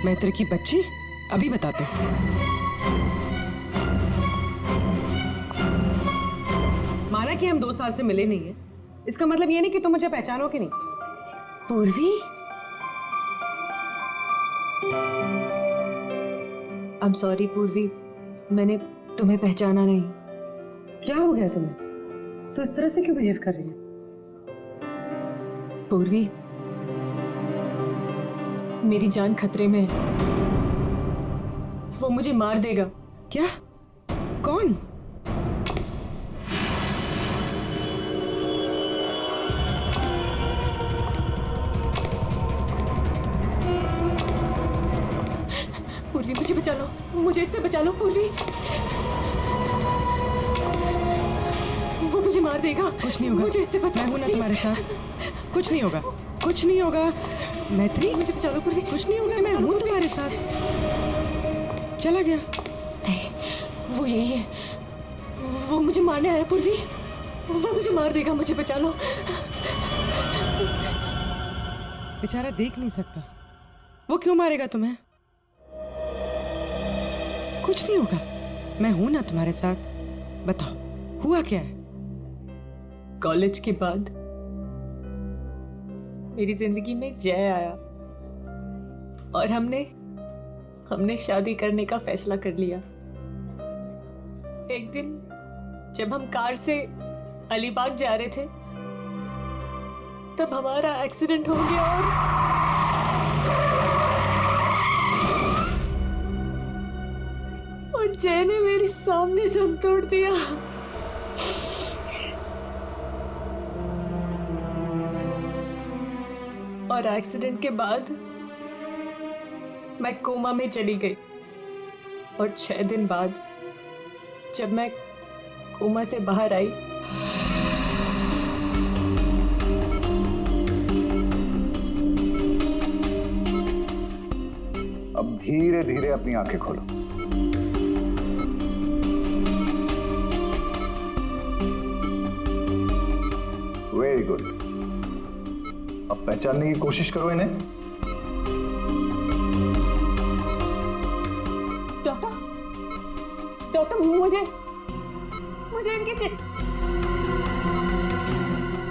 मैत्री की बच्ची, अभी बताते हैं। माना कि हम 2 साल से मिले नहीं है, इसका मतलब ये नहीं कि तुम मुझे पहचानो कि नहीं। पूर्वी, आई एम सॉरी पूर्वी, मैंने तुम्हें पहचाना नहीं। क्या हो गया तुम्हें? तो इस तरह से क्यों बिहेव कर रही है? पूर्वी, मेरी जान खतरे में है। वो मुझे मार देगा। क्या? कौन? पूर्वी, मुझे बचा लो, मुझे इससे बचा लो पूर्वी। वो मुझे मार देगा। कुछ नहीं होगा, मुझे इससे बचा मैं लो हूं ना please। तुम्हारे साथ। कुछ नहीं होगा, कुछ नहीं होगा मैत्री, मुझे बचा लो पूर्वी। कुछ नहीं होगा, मैं हूं तुम्हारे साथ। चला गया? नहीं, वो यही है, वो मुझे मारने आया पूर्वी, वो मुझे मार देगा, मुझे बचा लो। बेचारा देख नहीं सकता, वो क्यों मारेगा तुम्हें? कुछ नहीं होगा, मैं हूं ना तुम्हारे साथ। बताओ, हुआ क्या है? कॉलेज के बाद मेरी जिंदगी में जय आया और हमने शादी करने का फैसला कर लिया। एक दिन जब हम कार से अलीबाग जा रहे थे, तब हमारा एक्सीडेंट हो गया और जय ने मेरे सामने दम तोड़ दिया। और एक्सीडेंट के बाद मैं कोमा में चली गई और 6 दिन बाद जब मैं कोमा से बाहर आई, अब धीरे धीरे अपनी आंखें खोलो। Very good. अब पहचानने की कोशिश करो इन्हें। डॉक्टर मुझे इनके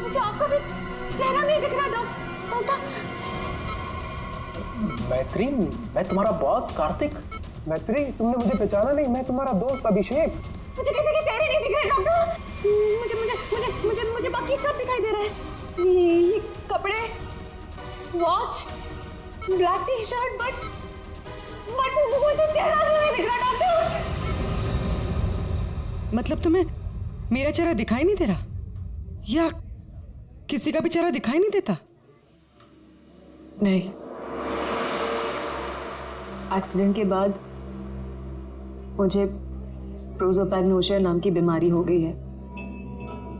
मुझे आपका भी चेहरा नहीं दिख रहा डॉक्टर। मैत्री, मैं तुम्हारा बॉस कार्तिक। मैत्री, तुमने मुझे पहचाना नहीं, मैं तुम्हारा दोस्त अभिषेक। मुझे किसी के चेहरे नहीं दिख रहे डॉक्टर। मुझे मुझे मुझे मुझे मुझे बाकी सब दिखाई दे रहा है। ये कपड़े, watch, black T shirt, but मुझे चेहरा नहीं दिख रहा डॉक्टर। मतलब तुम्हें मेरा चेहरा दिखाई नहीं दे रहा, या किसी का भी चेहरा दिखाई नहीं देता? नहीं, एक्सीडेंट के बाद मुझे प्रोसोपैग्नोसिया नाम की बीमारी हो गई है।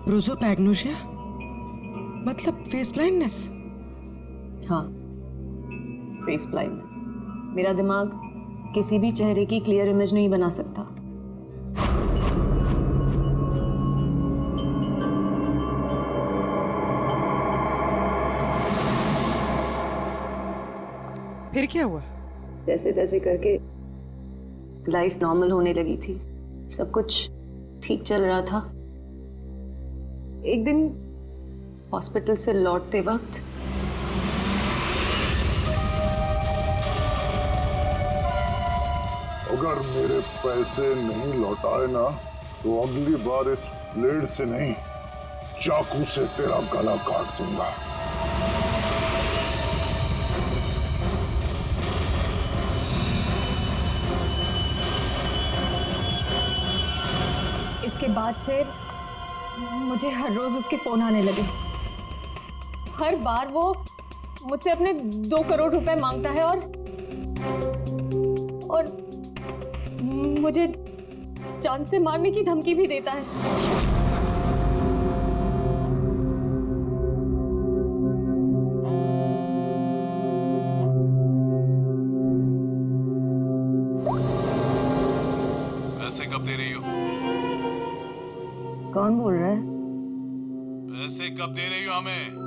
प्रोसोपैग्नोसिया मतलब फेस ब्लाइंडनेस? हाँ, फेस ब्लाइंडनेस। मेरा दिमाग किसी भी चेहरे की क्लियर इमेज नहीं बना सकता। फिर क्या हुआ? जैसे तैसे करके लाइफ नॉर्मल होने लगी थी, सब कुछ ठीक चल रहा था। एक दिन हॉस्पिटल से लौटते वक्त अगर मेरे पैसे नहीं लौटाए ना, तो अगली बार इस ब्लेड से नहीं, चाकू से तेरा गला काट दूंगा। इसके बाद से मुझे हर रोज उसके फोन आने लगे। हर बार वो मुझसे अपने 2 करोड़ रुपए मांगता है और मुझे जान से मारने की धमकी भी देता है। पैसे कब दे रही हो? कौन बोल रहा है? पैसे कब दे रही हो हमें?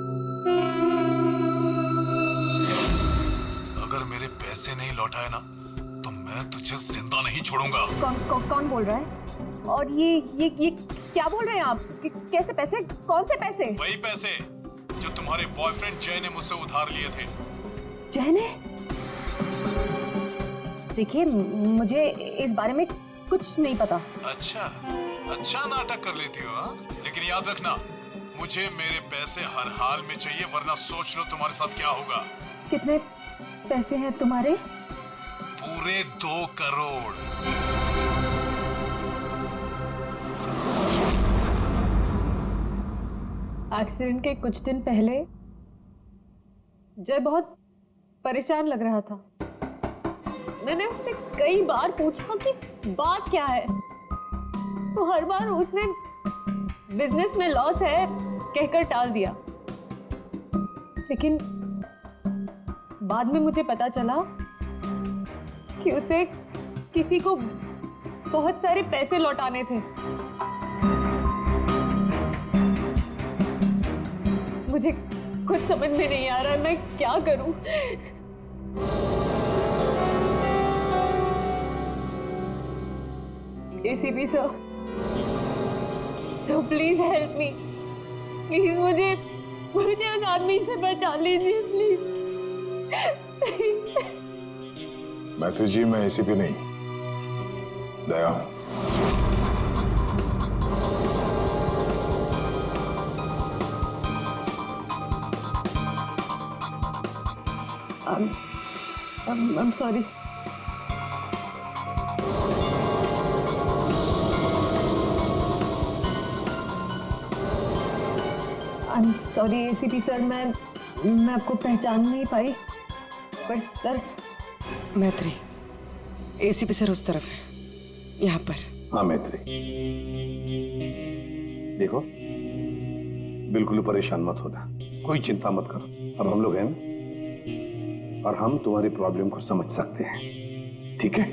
अगर मेरे पैसे नहीं लौटाए ना तो मैं तुझे जिंदा नहीं छोड़ूंगा। कौन बोल रहा है? और ये क्या बोल रहे हैं आप? कैसे पैसे? कौन से पैसे? वही पैसे जो तुम्हारे बॉयफ्रेंड जय ने मुझसे उधार लिए थे। जय ने? देखिए, मुझे इस बारे में कुछ नहीं पता। अच्छा नाटक कर लेती हो हाँ? लेकिन याद रखना, मुझे मेरे पैसे हर हाल में चाहिए, वरना सोच लो तुम्हारे साथ क्या होगा। कितने पैसे हैं तुम्हारे? पूरे 2 करोड़। एक्सीडेंट के कुछ दिन पहले जय बहुत परेशान लग रहा था। मैंने उससे कई बार पूछा कि बात क्या है, तो हर बार उसने बिजनेस में लॉस है कहकर टाल दिया। लेकिन बाद में मुझे पता चला कि उसे किसी को बहुत सारे पैसे लौटाने थे। मुझे कुछ समझ में नहीं आ रहा है, मैं क्या करूं? ACP sir, so please help me. Please मुझे उस आदमी से बचा लीजिए, प्लीज। मैथ्यू जी, मैं एसीपी नहीं, दया हूं। I'm sorry. I'm sorry ACP sir, मैं आपको पहचान नहीं पाई, पर सर। मैत्री, एसीपी सर उस तरफ है, यहाँ पर। हाँ मैत्री, देखो बिल्कुल परेशान मत होना, कोई चिंता मत करो। अब हम लोग हैं ना, और हम तुम्हारी प्रॉब्लम को समझ सकते हैं, ठीक है?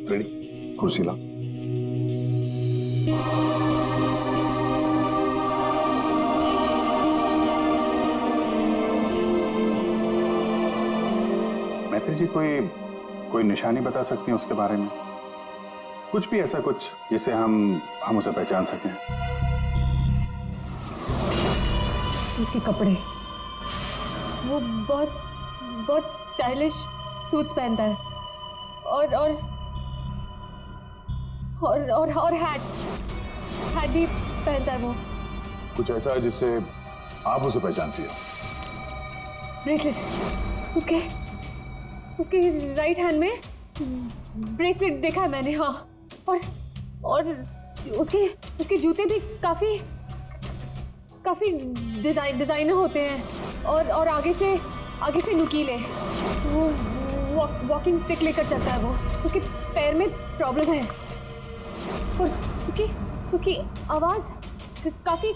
रेडी? कुर्सी लाओ। मैत्री जी, कोई निशानी बता सकती हैं उसके बारे में? कुछ भी ऐसा कुछ जिससे हम उसे पहचान सकें। उसके कपड़े, वो बहुत स्टाइलिश सूट्स पहनता है, और हैट भी पहनता है वो। कुछ ऐसा है जिससे आप उसे पहचानती हो? ब्रेसलेट, उसके राइट हैंड में ब्रेसलेट देखा है मैंने, हाँ। और उसके जूते भी काफी डिजाइनर होते हैं, और आगे से नुकीले। वो वॉकिंग स्टिक लेकर चलता है वो। उसके पैर में प्रॉब्लम है, और उसकी आवाज काफी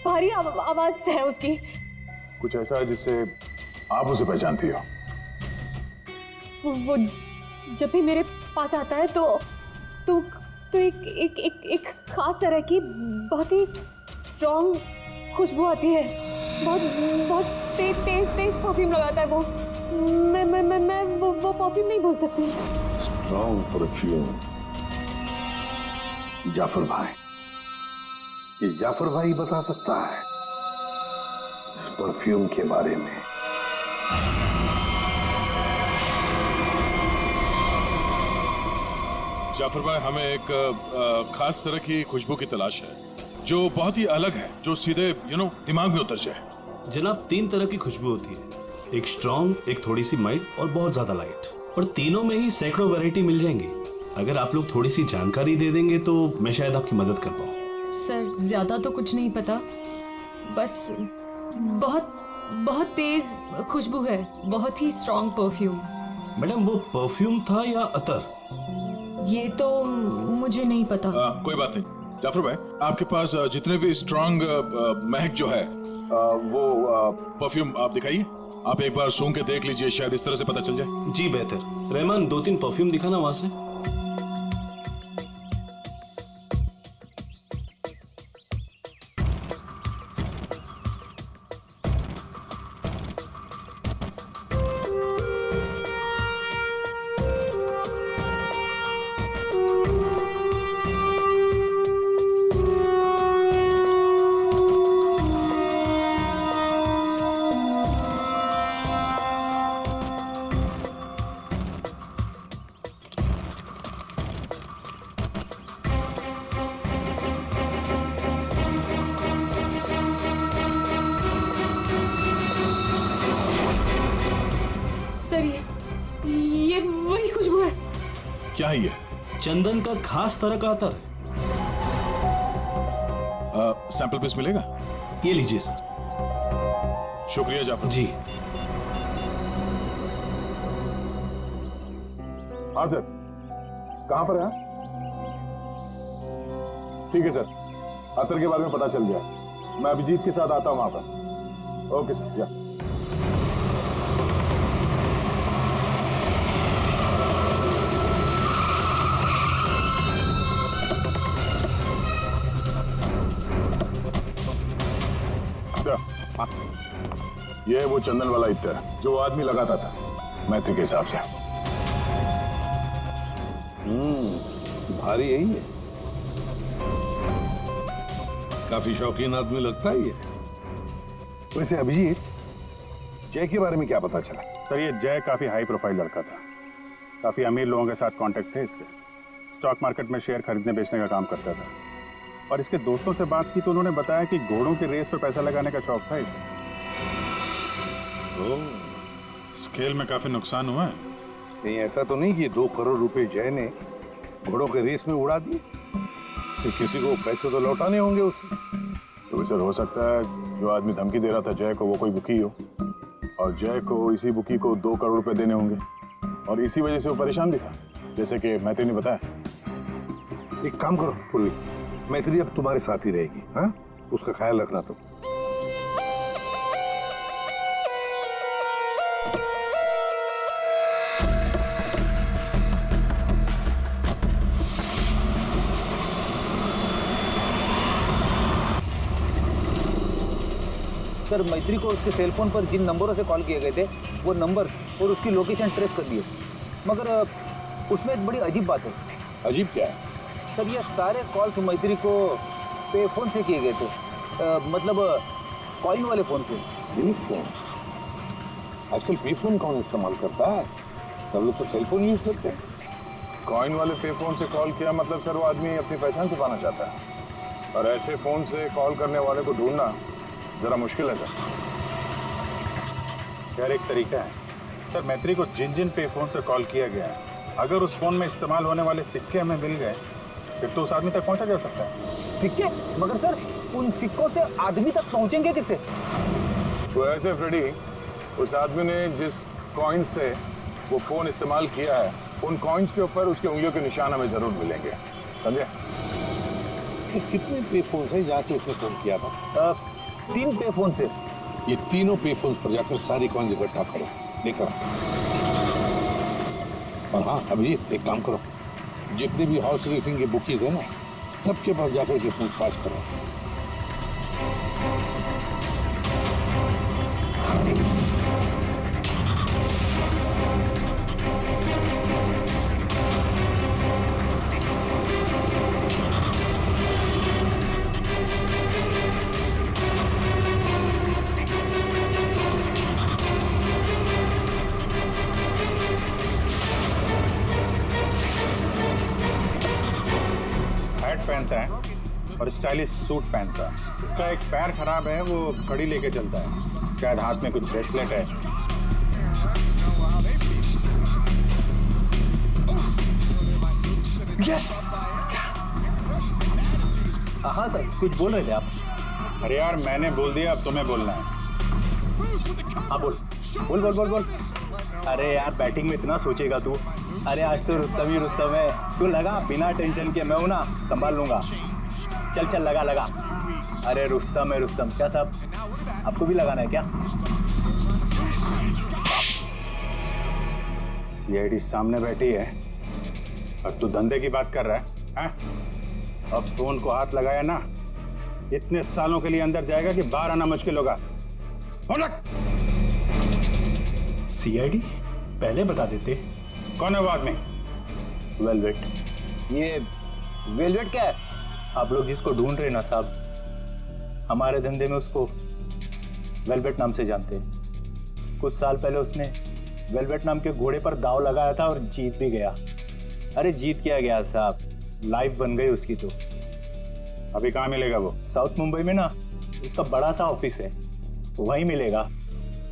भारी आवाज है उसकी। कुछ ऐसा है जिससे आप उसे पहचानती हो? वो जब भी मेरे पास आता है तो एक खास तरह की बहुत ही स्ट्रॉन्ग खुशबू आती है। बहुत तेज परफ्यूम लगाता है वो। मैं वो परफ्यूम नहीं बोल सकती। Strong perfume? जाफर भाई, ये जाफर भाई बता सकता है इस परफ्यूम के बारे में। जाफर भाई, हमें एक खास तरह की खुशबू की तलाश है जो बहुत ही अलग है, जो सीधे दिमाग में उतर जाए। जनाब, 3 तरह की खुशबू होती है, एक स्ट्रॉन्ग, एक थोड़ी सी माइल्ड और बहुत ज्यादा लाइट। और तीनों में ही सैकड़ों वैरायटी मिल जाएंगी। अगर आप लोग थोड़ी सी जानकारी दे देंगे तो मैं शायद आपकी मदद कर पाऊँ। सर, ज्यादा तो कुछ नहीं पता, बस बहुत तेज खुशबू है, बहुत ही स्ट्रॉन्ग परफ्यूम। मैडम, वो परफ्यूम था या अतर? ये तो मुझे नहीं पता। कोई बात नहीं। जाफर भाई, आपके पास जितने भी स्ट्रॉन्ग महक जो है वो परफ्यूम आप दिखाइए। आप एक बार सूंघ के देख लीजिए, शायद इस तरह से पता चल जाए। जी बेहतर। रहमान, 2-3 परफ्यूम दिखाना वहां से। क्या है ये? चंदन का खास तरह का अतर है। सैंपल पीस मिलेगा? ये लीजिए सर। शुक्रिया जाफर जी। हाँ सर, कहाँ पर है? ठीक है सर, अतर के बारे में पता चल गया। मैं अभिजीत के साथ आता हूँ वहां पर। ओके सर, या। हाँ। ये है वो चंदन वाला इत्र जो आदमी लगाता था मैत्री के हिसाब से। भारी यही है, काफी शौकीन आदमी लगता है ये। वैसे अभिजीत, जय के बारे में क्या पता चला? सर ये जय काफी हाई प्रोफाइल लड़का था, काफी अमीर लोगों के साथ कांटेक्ट थे इसके। स्टॉक मार्केट में शेयर खरीदने बेचने का काम करता था, और इसके दोस्तों से बात की तो उन्होंने बताया कि घोड़ों की रेस पे पैसा लगाने का शौक था इसे। स्केल में काफी नुकसान हुआ है। नहीं, ऐसा तो नहीं कि 2 करोड़ रुपए जय ने घोड़ों के रेस में उड़ा दिए। तो किसी को पैसे तो लौटाने होंगे उसने। तो सर, हो सकता है जो आदमी धमकी दे रहा था जय को वो कोई बुकी हो, और जय को इसी बुकी को 2 करोड़ रुपए देने होंगे, और इसी वजह से वो परेशान भी था, जैसे कि मैत्री ने बताया। एक काम करो पूर्वी, मैत्री अब तुम्हारे साथ ही रहेगी। हाँ, उसका ख्याल रखना तुम। सर मैत्री को उसके सेल फोन पर जिन नंबरों से कॉल किए गए थे वो नंबर और उसकी लोकेशन ट्रेस कर दिए, मगर उसमें एक बड़ी अजीब बात है। अजीब क्या है? सर ये सारे कॉल्स मैत्री को पे फोन से किए गए थे, मतलब कॉइन वाले फोन से। पे फोन? आजकल पे फोन कौन इस्तेमाल करता है? सब लोग तो सेल फोन यूज करते हैं। कॉइन वाले पे फोन से कॉल किया मतलब सर वो आदमी अपनी पहचान छुपाना चाहता है, और ऐसे फोन से कॉल करने वाले को ढूंढना जरा मुश्किल है सर। यार एक तरीका है सर, मैत्री को जिन जिन पे फोन से कॉल किया गया है, अगर उस फोन में इस्तेमाल होने वाले सिक्के हमें मिल गए फिर तो उस आदमी तक पहुंचा जा सकता है। सिक्के? मगर सर उन सिक्कों से आदमी तक पहुंचेंगे कैसे? तो ऐसे फ्रेडी, उस आदमी ने जिस कॉइन से वो फोन इस्तेमाल किया है, उन कॉइन्स के ऊपर उसके उंगलियों के निशान हमें जरूर मिलेंगे, समझे? कितने पे फोन है जहाँ से उसने फोन किया था? 3 पे फोन से। ये तीनों पे फोन पर जाकर सारी कॉइन इकट्ठा करो, लेकर। और हाँ अभिजीत, एक काम करो, जितने भी हॉर्स रेसिंग के बुकीज है ना, सबके पास जाकर के पूछताछ करो। पहनता है और स्टाइलिश सूट पहनता है। इसका एक पैर खराब है, वो घड़ी लेके चलता है, शायद हाथ में कुछ ब्रेसलेट है। यस! हाँ सर, कुछ बोल रहे थे आप? अरे यार मैंने बोल दिया, अब तुम्हें बोलना है। हाँ बोल बोल बोल बोल बोल। अरे यार बैटिंग में इतना सोचेगा तू? अरे आज तो रुस्तम ही रुस्तम है, तू लगा बिना टेंशन के, मैं हूं ना, संभाल लूंगा। चल चल लगा लगा। अरे रुस्तम है रुस्तम। क्या साहब, आपको भी लगाना है क्या? सीआईडी सामने बैठी है और तू धंधे की बात कर रहा है? अब फोन को हाथ लगाया ना, इतने सालों के लिए अंदर जाएगा कि बाहर आना मुश्किल होगा। सीआईडी पहले बता देते। कौन है वो आदमी? वेलवेट। ये वेलवेट क्या है? आप लोग जिसको ढूंढ रहे हैं ना साहब, हमारे धंधे में उसको वेलवेट नाम से जानते हैं। कुछ साल पहले उसने वेलवेट नाम के घोड़े पर दाव लगाया था और जीत भी गया। अरे जीत क्या गया साहब, लाइफ बन गई उसकी। तो अभी कहाँ मिलेगा वो? साउथ मुंबई में ना उसका बड़ा सा ऑफिस है, वहीं मिलेगा।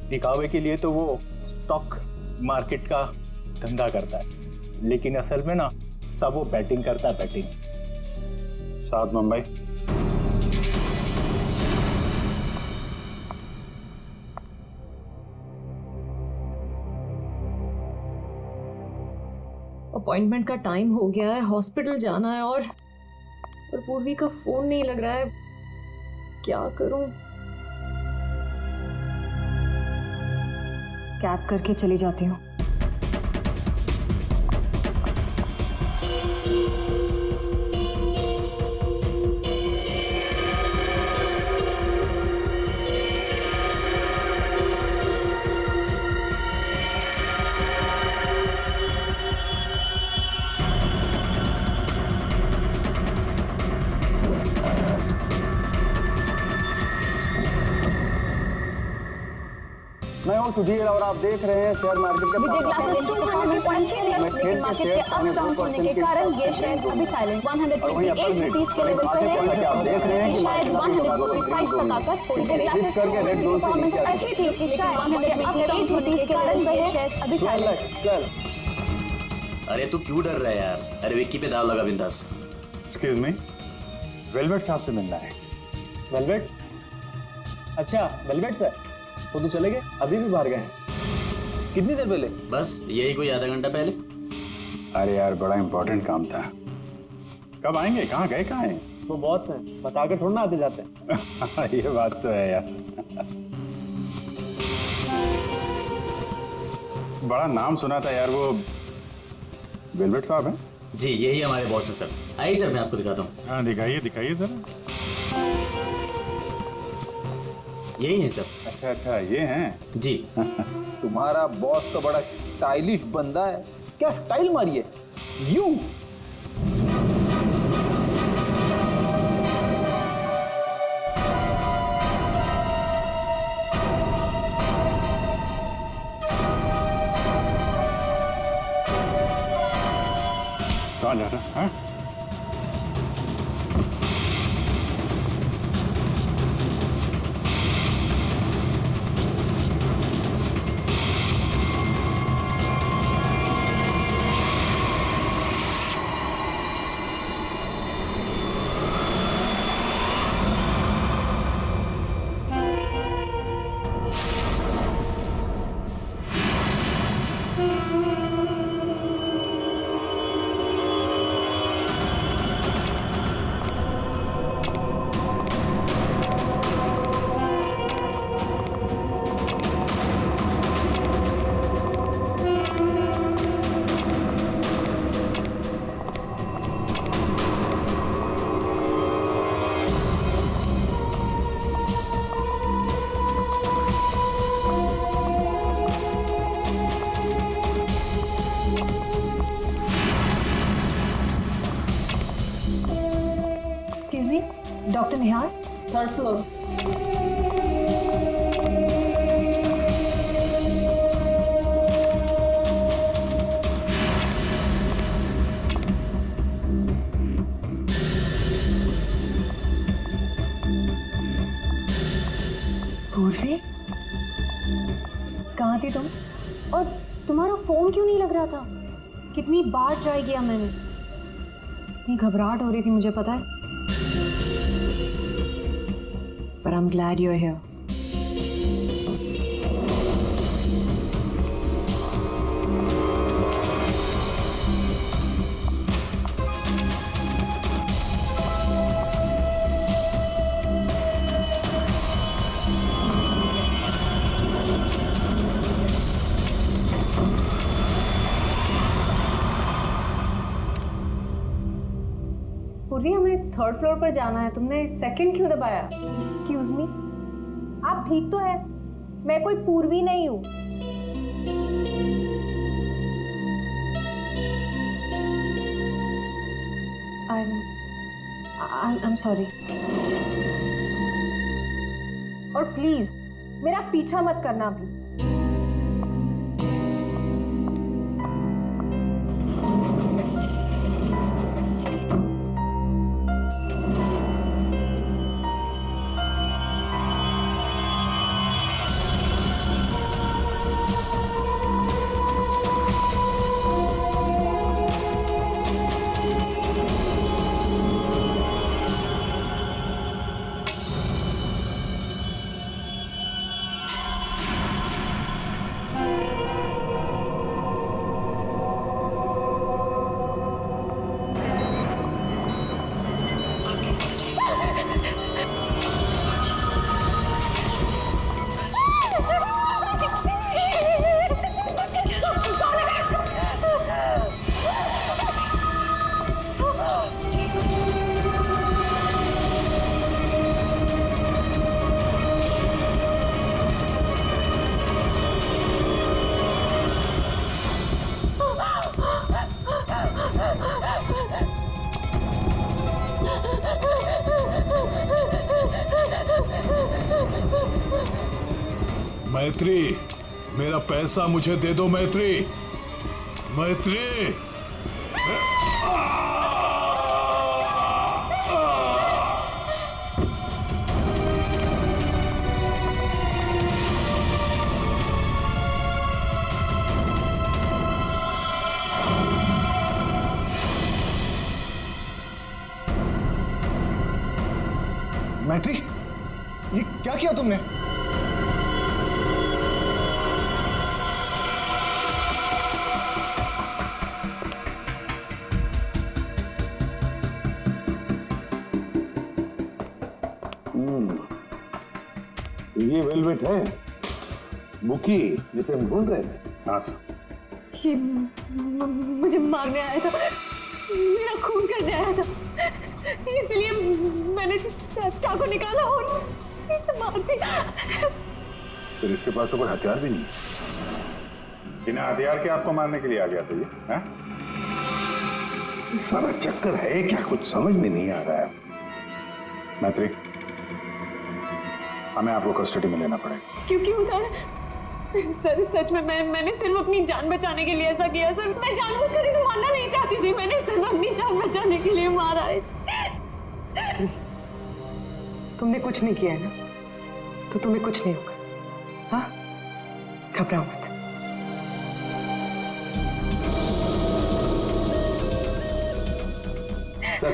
दिखावे के लिए तो वो स्टॉक मार्केट का धंधा करता है। लेकिन असल में ना सब वो बैटिंग करता है, बैटिंग। साउथ मुंबई। अपॉइंटमेंट का टाइम हो गया है, हॉस्पिटल जाना है और पूर्वी का फोन नहीं लग रहा है, क्या करूं? कैब करके चली जाती हूँ। मैं हूं सुधीर और आप देख रहे हैं शेयर मार्केट के विजय ग्लासेस 200 लेकिन मार्केट के अप डाउन होने के कारण ये शेयर अभी साइलेंट 158 रुपीस के लेवल पर है। आप देख रहे हैं शायद 145 तक आकर थोड़ी देर ग्लासेस करके रेड जोन से नीचे अच्छी थी, लेकिन शायद 158 रुपीस के कारण ये शेयर अभी साइलेंट। चल अरे तू क्यों डर रहा है यार? अरे विक्की पे दाव लगा बिंदास। एक्सक्यूज मी, वेलवेट साहब से मिलना है। वेलवेट? अच्छा वेलवेट सर, वो तो चले गए, अभी भी बाहर गए हैं। कितनी देर पहले? बस यही कोई आधा घंटा पहले। अरे यार बड़ा इंपॉर्टेंट काम था। कब आएंगे? कहाँ गए? कहाँ हैं? वो बॉस हैं, बता के थोड़ा ना आते जाते हैं। ये बात तो है यार। बड़ा नाम सुना था यार, वो वेलवेट साहब हैं? जी यही हमारे बॉस है सर। आइए सर मैं आपको दिखाता हूँ। हाँ दिखाइए दिखाइए जरा। यही है सर। अच्छा अच्छा ये हैं जी। तुम्हारा बॉस तो बड़ा स्टाइलिश बंदा है, क्या स्टाइल मारी है यूं। कहाँ जा रहा है? एक्सक्यूज मी, डॉक्टर निहार, थर्ड फ्लोर। पूर्वी, कहाँ थी तुम? और तुम्हारा फोन क्यों नहीं लग रहा था? कितनी बार ट्राई किया मैंने, इतनी घबराहट हो रही थी मुझे पता है। But I'm glad you're here. पूर्वी, हमें थर्ड फ्लोर पर जाना है, तुमने सेकंड क्यों दबाया? एक्सक्यूज मी, आप ठीक तो है? मैं कोई पूर्वी नहीं हूँ। I'm sorry. और प्लीज मेरा पीछा मत करना अभी। मैत्री, मेरा पैसा मुझे दे दो मैत्री। मैत्री, मैत्री, ये क्या किया तुमने? ये वेलवेट है, बुकी जिसे हम ढूंढ रहे थे। हाँ सर। ये मुझे मारने आया था, मेरा खून करने आया था, इसलिए मैंने चाकू निकाला और इसे मार दिया। फिर इसके पास तो कोई हथियार भी नहीं है। बिना हथियार के आपको मारने के लिए आ गया था ये, हाँ? ये सारा चक्कर है क्या, कुछ समझ में नहीं आ रहा है। मैत्री, हमें आपको कस्टडी में लेना पड़ेगा। क्यों सर? सच में मैंने सिर्फ अपनी जान बचाने के लिए ऐसा किया सर। मैं जानबूझकर इसे मारना नहीं चाहती थी, मैंने सिर्फ अपनी जान बचाने के लिए मारा इसे। तुमने कुछ नहीं किया है ना, तो तुम्हें कुछ नहीं होगा। हाँ, घबराओ मत। सर,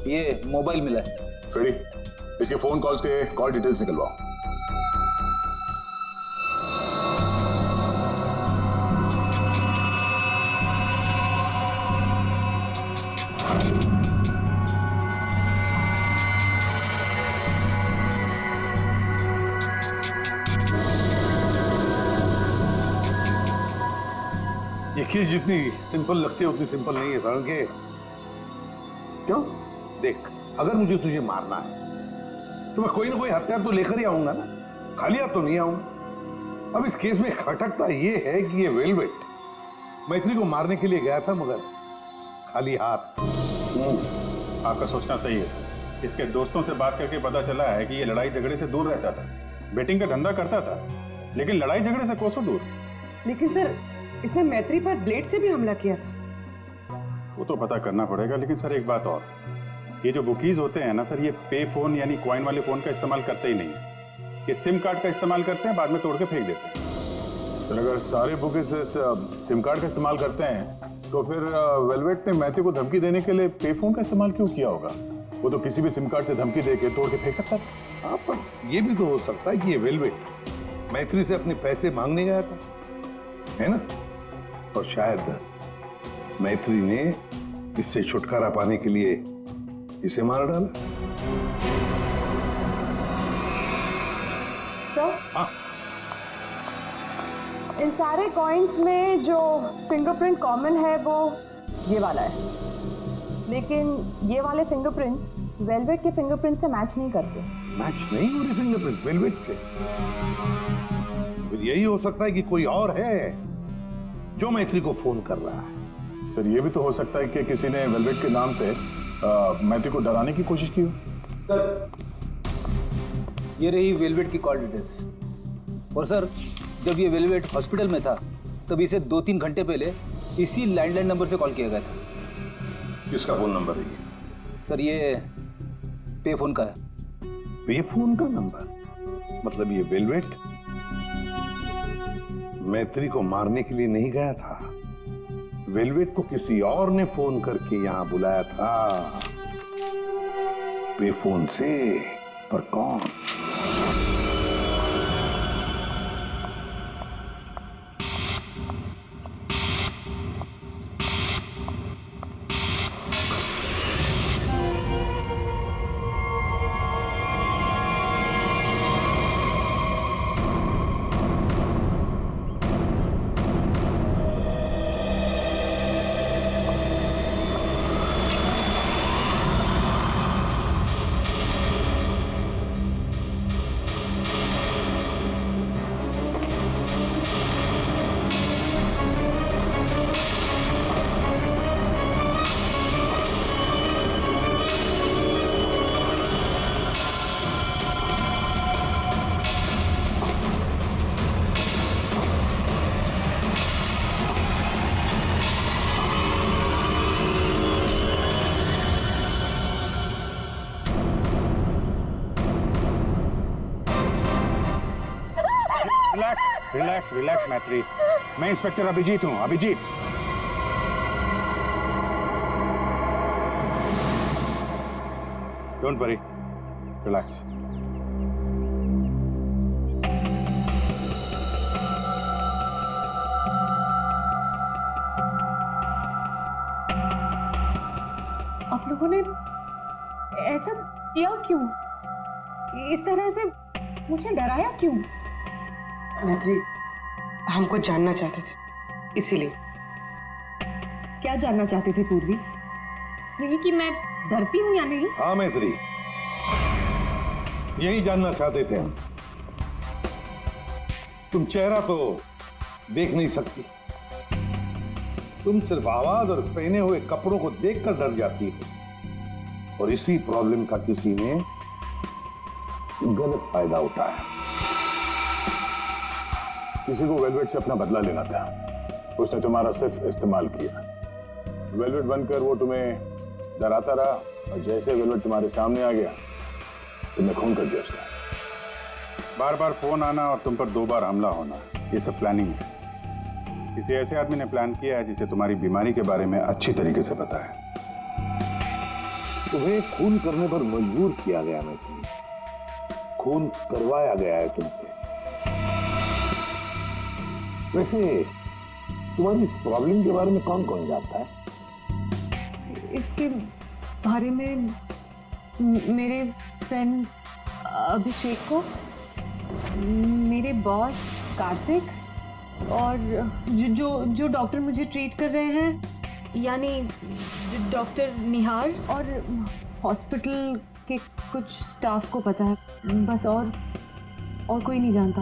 ये मोबाइल मिला है। फ्रेडी, इसके फोन कॉल्स के कॉल डिटेल्स निकलवाओ। ये चीज जितनी सिंपल लगती है उतनी सिंपल नहीं है सर के। क्यों? देख, अगर मुझे तुझे मारना है तो मैं कोई ना कोई हथियार तो लेकर ही आऊंगा ना, खाली हाथ तो नहीं आऊंगा। अब इस केस में खटकता ये है कि ये वेलवेट मैत्री को मारने के लिए गया था मगर खाली हाथ। आपका सोचना सही है सर। इसके दोस्तों से बात करके पता चला है कि ये लड़ाई झगड़े से दूर रहता था, बेटिंग का धंधा करता था, लेकिन लड़ाई झगड़े से कोसों दूर। लेकिन सर, इसने मैत्री पर ब्लेड से भी हमला किया था। वो तो पता करना पड़ेगा, लेकिन सर एक बात और, ये जो बुकीज होते हैं ना सर, ये पे फोन यानी कॉइन वाले फोन का इस्तेमाल करते ही नहीं है। ये सिम कार्ड का इस्तेमाल करते हैं, बाद में तोड़ के फेंक देते हैं। तो अगर सारे बुकीज सिम कार्ड का इस्तेमाल करते हैं तो फिर वेलवेट ने मैत्री को धमकी देने के लिए पे फोन का इस्तेमाल क्यों किया होगा? वो तो किसी भी सिम कार्ड से धमकी देके तोड़ के फेंक सकता था। हाँ, पर ये भी तो हो सकता है कि ये वेलवेट मैत्री से अपने पैसे मांगने गया था, है ना? और शायद मैत्री ने इससे छुटकारा पाने के लिए इसे मार डाला। तो हाँ। इन सारे कॉइन्स में जो फिंगरप्रिंट कॉमन है वो ये वाला है, लेकिन ये वाले फिंगरप्रिंट वेलवेट के फिंगरप्रिंट से मैच नहीं करते। मैच नहीं हो रही फिंगरप्रिंट वेलवेट से? फिर यही हो सकता है कि कोई और है जो मैत्री को फोन कर रहा है। सर, ये भी तो हो सकता है कि किसी ने वेलवेट के नाम से मैत्री को डराने की कोशिश की हो। सर, ये रही वेलवेट की कॉल डिटेल्स। और सर, जब ये वेलवेट हॉस्पिटल में था तब इसे 2-3 घंटे पहले इसी लैंडलाइन नंबर से कॉल किया गया था। किसका फोन नंबर है ये? सर, ये पे फोन का है। पे फोन का नंबर? मतलब ये वेलवेट मैत्री को मारने के लिए नहीं गया था, वेलवेट को किसी और ने फोन करके यहां बुलाया था पे फोन से। पर कौन? रिलैक्स रिलैक्स रिलैक्स मैत्री, मैं इंस्पेक्टर अभिजीत हूँ, अभिजीत। Don't worry, relax. आप लोगों ने ऐसा किया क्यों? इस तरह से मुझे डराया क्यों? मैत्री, हमको जानना चाहते थे, इसीलिए। क्या जानना चाहते थे पूर्वी? नहीं कि मैं डरती हूँ या नहीं? हाँ मैत्री, यही जानना चाहते थे हम। तुम चेहरा तो देख नहीं सकती, तुम सिर्फ आवाज और पहने हुए कपड़ों को देखकर डर जाती हो, और इसी प्रॉब्लम का किसी ने गलत फायदा उठाया। किसी को वेलवेट से अपना बदला लेना था, उसने तुम्हारा सिर्फ इस्तेमाल किया। वेलवेट बनकर वो तुम्हें डराता रहा, और जैसे वेलवेट तुम्हारे सामने आ गया तुमने खून कर दिया उसका। बार बार फोन आना और तुम पर 2 बार हमला होना, ये सब प्लानिंग है। किसी ऐसे आदमी ने प्लान किया है जिसे तुम्हारी बीमारी के बारे में अच्छी तरीके से पता है। तुम्हें खून करने पर मजबूर किया गया मैत्री, खून करवाया गया है तुमसे। वैसे तुम्हारी इस प्रॉब्लम के बारे में कौन कौन जानता है? इसके बारे में मेरे फ्रेंड अभिषेक को, मेरे बॉस कार्तिक, और जो डॉक्टर मुझे ट्रीट कर रहे हैं, यानी डॉक्टर निहार, और हॉस्पिटल के कुछ स्टाफ को पता है बस, और कोई नहीं जानता।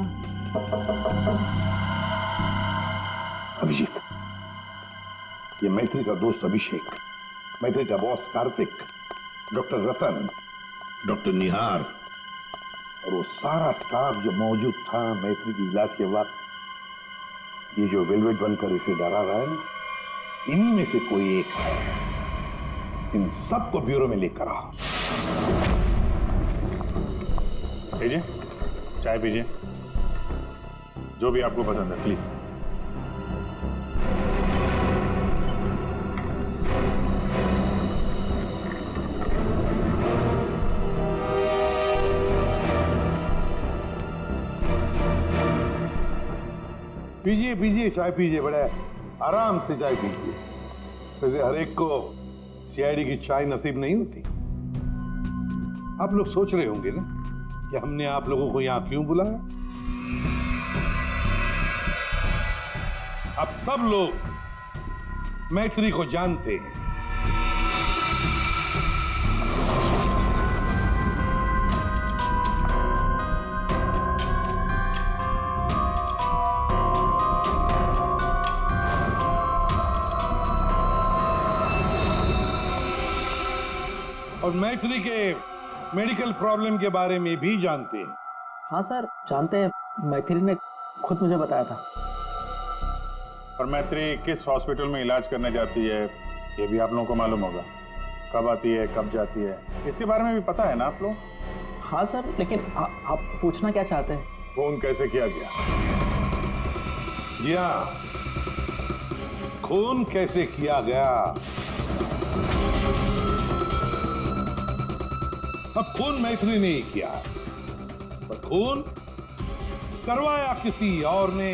अभिजीत, ये मैत्री का दोस्त अभिषेक, मैत्री का बॉस कार्तिक, डॉक्टर रतन, डॉक्टर निहार, और वो सारा स्टाफ जो मौजूद था मैत्री की इलाज के वक्त, ये जो वेलवेट बनकर इसे डरा रहा है ना, इन्हीं में से कोई एक है। इन सबको ब्यूरो में लेकर आओ। लीजिए, चाय पीजिए, जो भी आपको पसंद है प्लीज। पीजिए पीजिए, चाय पीजिए, बड़े आराम से चाय पीजिए। वैसे हर एक को सीआईडी की चाय नसीब नहीं होती। आप लोग सोच रहे होंगे ना कि हमने आप लोगों को यहां क्यों बुलाया। अब सब लोग मैत्री को जानते हैं। और मैत्री के मेडिकल प्रॉब्लम के बारे में भी जानते हैं। हाँ सर, जानते हैं, मैत्री ने खुद मुझे बताया था। और मैत्री किस हॉस्पिटल में इलाज करने जाती है ये भी आप लोगों को मालूम होगा। कब आती है, कब जाती है, इसके बारे में भी पता है ना आप लोग? हाँ सर, लेकिन आप पूछना क्या चाहते हैं? फोन कैसे किया गया? जी हाँ, खून कैसे किया गया? अब खून मैत्री ने ही किया, पर खून करवाया किसी और ने,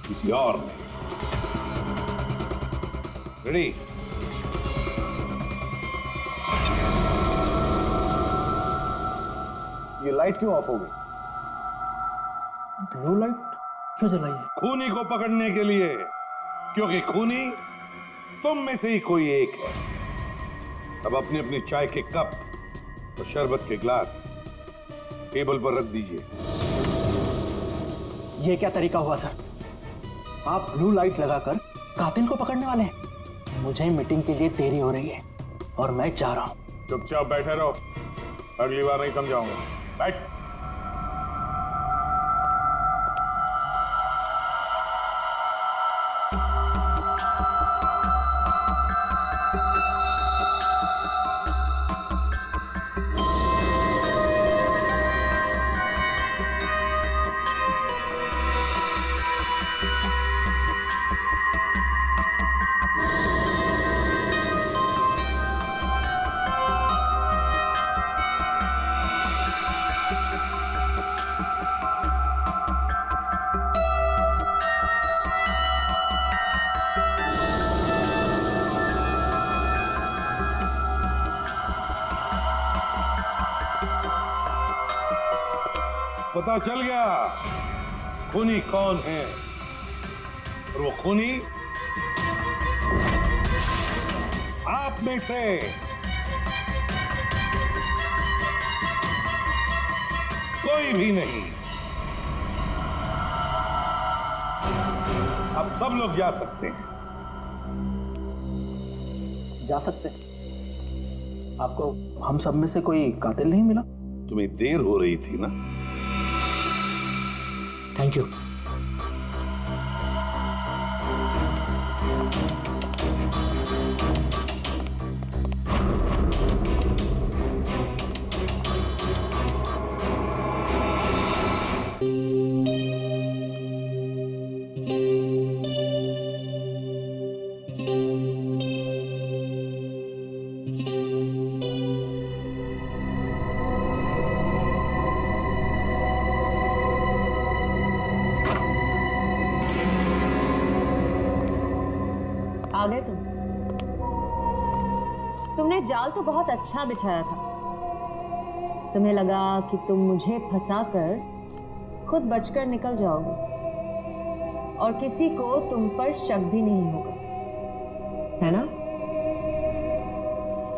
किसी और ने। रेडी? ये लाइट क्यों ऑफ हो गई? ब्लू लाइट क्यों जलाई है? खूनी को पकड़ने के लिए, क्योंकि खूनी तुम में से ही कोई एक है। अब अपनी अपनी चाय के कप और शरबत के ग्लास टेबल पर रख दीजिए। ये क्या तरीका हुआ सर? आप ब्लू लाइट लगाकर कातिल को पकड़ने वाले हैं? मुझे मीटिंग के लिए देरी हो रही है और मैं जा रहा हूं। चुपचाप बैठे रहो, अगली बार नहीं समझाऊंगा। बैठ। पता चल गया खूनी कौन है, और वो खूनी आप में से कोई भी नहीं। अब सब लोग जा सकते हैं। जा सकते हैं? आपको हम सब में से कोई कातिल नहीं मिला? तुम्हें देर हो रही थी ना। Thank you. आ गए तुमने जाल तो बहुत अच्छा बिछाया था। तुम्हें लगा कि तुम मुझे फंसाकर खुद बचकर निकल जाओगे और किसी को तुम पर शक भी नहीं होगा, है ना?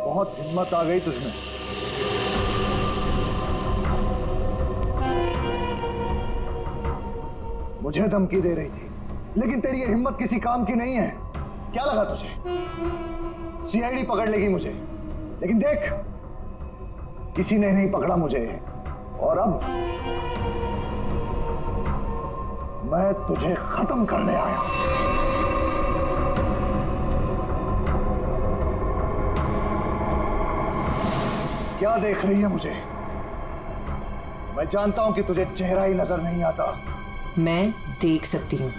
बहुत हिम्मत आ गई तुझमें। मुझे धमकी दे रही थी, लेकिन तेरी ये हिम्मत किसी काम की नहीं है। क्या लगा तुझे सीआईडी पकड़ लेगी मुझे? लेकिन देख, किसी ने नहीं पकड़ा मुझे, और अब मैं तुझे खत्म करने आया हूं। क्या देख रही है मुझे? मैं जानता हूं कि तुझे चेहरा ही नजर नहीं आता। मैं देख सकती हूँ।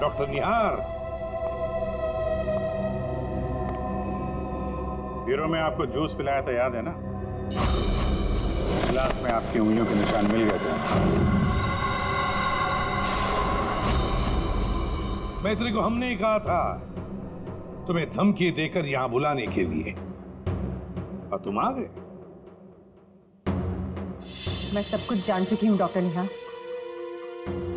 डॉक्टर निहार, ब्यूरो में आपको जूस पिलाया था, याद है ना? गिलास में आपकी उंगलियों के निशान मिल गए थे। मैत्री को हमने ही कहा था तुम्हें धमकी देकर यहां बुलाने के लिए, और तुम आ गए। मैं सब कुछ जान चुकी हूँ डॉक्टर निहार।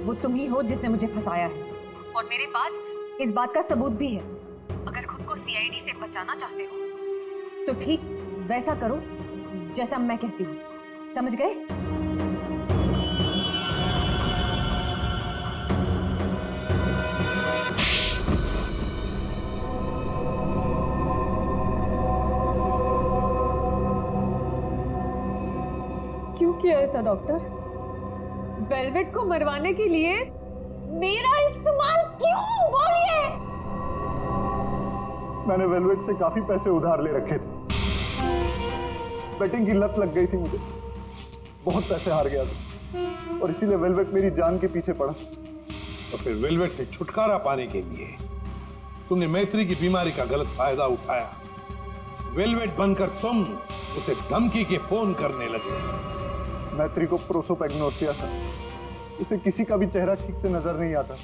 वो तुम ही हो जिसने मुझे फंसाया है, और मेरे पास इस बात का सबूत भी है। अगर खुद को सीआईडी से बचाना चाहते हो तो ठीक वैसा करो जैसा मैं कहती हूँ, समझ गए? क्यों किया ऐसा डॉक्टर? वेलवेट को मरवाने के लिए मेरा इस्तेमाल क्यों? बोलिए। मैंने वेलवेट से काफी पैसे उधार ले रखे थे। बेटिंग की लत लग गई थी मुझे, बहुत पैसे हार गया था, और इसीलिए वेलवेट मेरी जान के पीछे पड़ा। तो फिर वेलवेट से छुटकारा पाने के लिए तुमने मैत्री की बीमारी का गलत फायदा उठाया। वेलवेट बनकर तुम उसे धमकी के फोन करने लगे। मैत्री को प्रोसोपैग्नोसिया था, उसे किसी का भी चेहरा ठीक से नजर नहीं आता।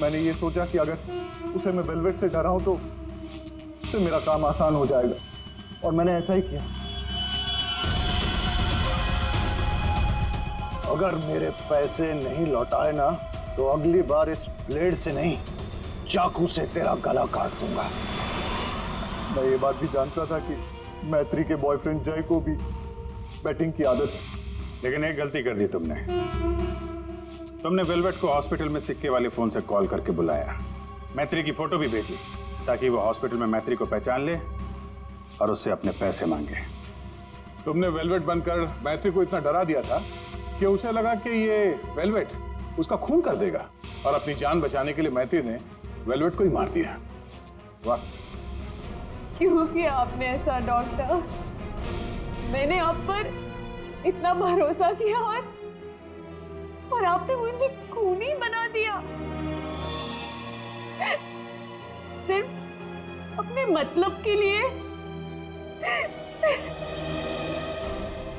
मैंने ये सोचा कि अगर उसे मैं वेलवेट से डराऊं तो उससे मेरा काम आसान हो जाएगा, और मैंने ऐसा ही किया। अगर मेरे पैसे नहीं लौटाए ना, तो अगली बार इस ब्लेड से नहीं, चाकू से तेरा गला काट दूंगा। मैं ये बात भी जानता था कि मैत्री के बॉयफ्रेंड जय को भी बैटिंग की आदत है, लेकिन एक गलती कर दी तुमने वेलवेट को हॉस्पिटल में सिक्के वाले फोन से कॉल करके बुलाया, मैत्री की फोटो भी भेजी ताकि वो हॉस्पिटल में मैत्री को पहचान ले और उससे अपने पैसे मांगे। तुमने वेलवेट बनकर मैत्री को इतना डरा दिया था कि उसे लगा कि ये वेलवेट उसका खून कर देगा, और अपनी जान बचाने के लिए मैत्री ने वेलवेट को ही मार दिया। वाह, क्यों किया आपने ऐसा डॉक्टर? मैंने आप पर इतना भरोसा किया और आपने मुझे खूनी बना दिया, सिर्फ अपने मतलब के लिए।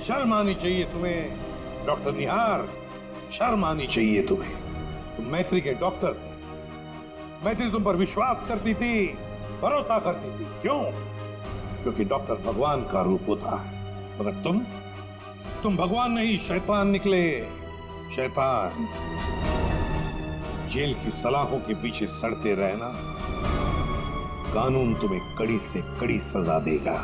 शर्म आनी चाहिए तुम्हें डॉक्टर निहार, शर्म आनी चाहिए तुम्हें। तुम मैत्री के डॉक्टर थे, मैत्री तुम पर विश्वास करती थी, भरोसा करती थी। क्यों? क्योंकि डॉक्टर भगवान का रूप होता है, मगर तुम भगवान नहीं, शैतान निकले। शैतान। जेल की सलाखों के पीछे सड़ते रहना, कानून तुम्हें कड़ी से कड़ी सजा देगा।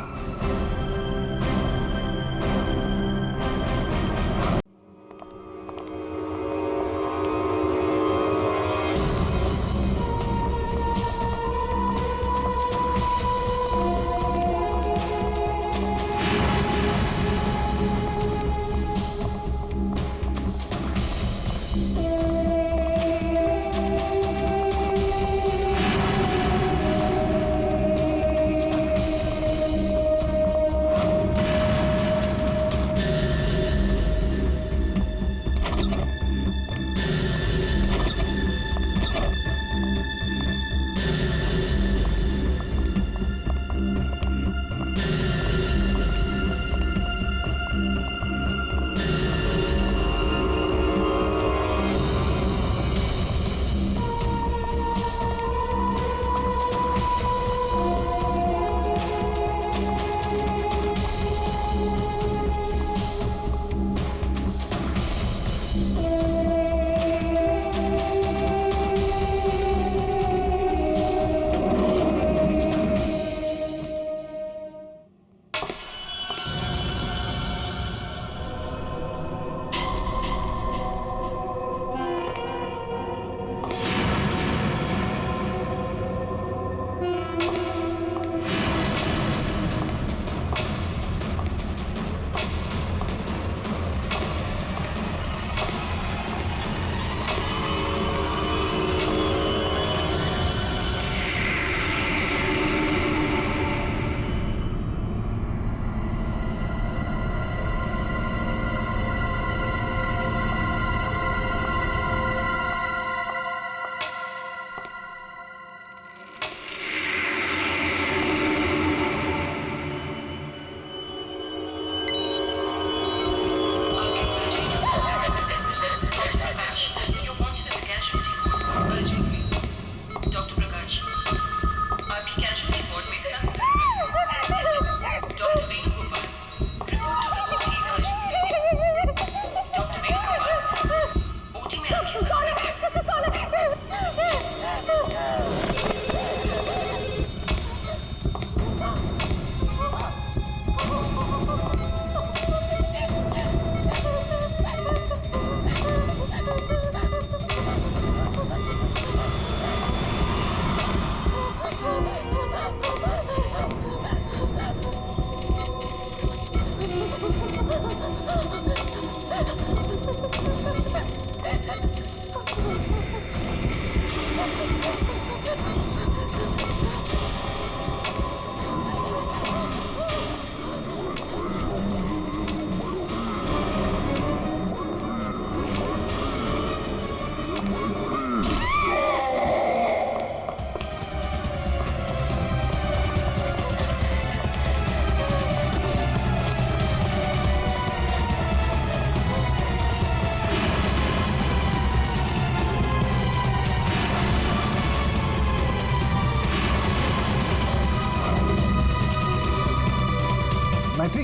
मैत्री,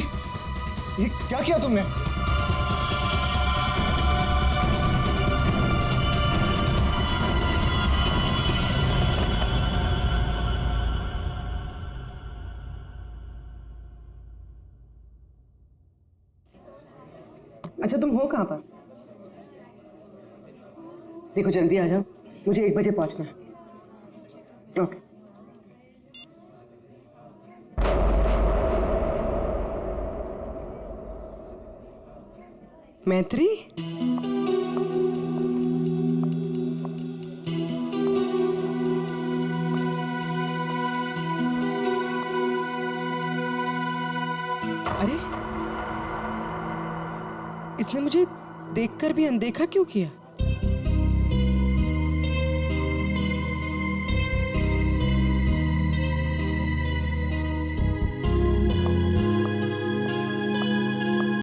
ये क्या किया तुमने? अच्छा, तुम हो कहाँ पर? देखो जल्दी आ जाओ, मुझे 1 बजे पहुंचना है। ओके। मैत्री, उसने मुझे देखकर भी अनदेखा क्यों किया?